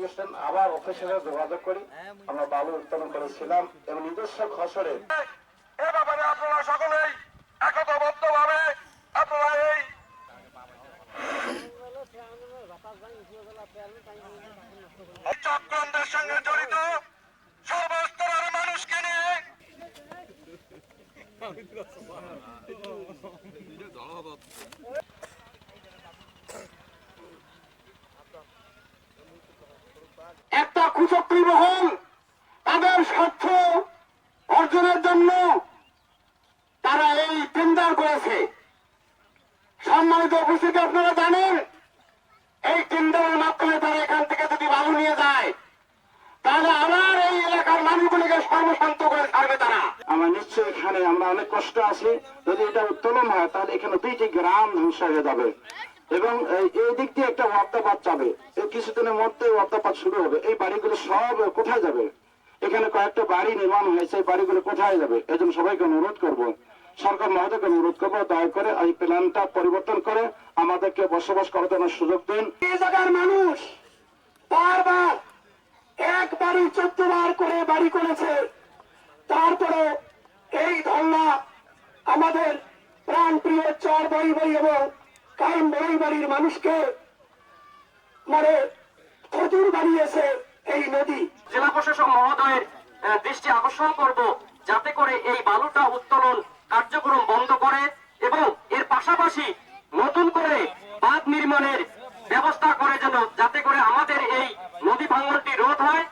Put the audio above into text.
গেছেন, আবার ওদের সাথে যোগাযোগ করি, আমরা বালু উত্তোলন করেছিলাম এবং নিজস্ব খসড়ে এ ব্যাপারে আপনারা সকলেই একতাবদ্ধভাবে আপনারা এই চক্রান্তের সঙ্গে জড়িত সর্বস্তরের মানুষকে নিয়ে একটা কুচক্রী মহল তাদের স্বার্থ অর্জনের জন্য তারা এই টেন্ডার করেছে। সম্মানিত উপস্থিতি, আপনারা জানেন এই টেন্ডারের মাধ্যমে তারা এখান থেকে যদি বালু নিয়ে যায় তাহলে আবার এই এলাকার মানুষগুলিকে সর্বশান্ত করে ছাড়বে তারা। আমরা নিশ্চয়ই এখানে আমরা অনেক কষ্ট আছি, যদি এটা উত্তোলন হয় তাহলে এখানে 2টি গ্রাম ধ্বংস হয়ে যাবে এবং এই দিক দিয়ে একটা ওয়াক্তাপাত যাবে। এই কিছুদিনের মধ্যে ওয়াক্তাপাত শুরু হবে। এই বাড়িগুলো সব কোথায় যাবে? এখানে কয়েকটা বাড়ি নির্মাণ হয়েছে, এই বাড়িগুলো কোথায় যাবে? এজন্য সবাইকে অনুরোধ করব, সরকার মহোদয়কে অনুরোধ করবো, দয়া করে এই প্ল্যানটা পরিবর্তন করে আমাদেরকে বসবাস করার জন্য সুযোগ দিন। এই জায়গার মানুষ বারবার এক বাড়ি 14 বার করে বাড়ি করেছে, তারপরে এই ধর্ণা আমাদের প্রাণ প্রিয় চর বই এবং কাইম বই বাড়ির মানুষকে মানে প্রচুর বাড়িয়েছে এই নদী। জেলা প্রশাসক মহোদয়ের দৃষ্টি আকর্ষণ করব যাতে করে এই বালুটা উত্তোলন কার্যক্রম বন্ধ করে এবং এর পাশাপাশি নতুন করে বাঁধ নির্মাণের ব্যবস্থা করে যেন যাতে করে আমাদের এই নদী ভাঙনটি রোধ হয়।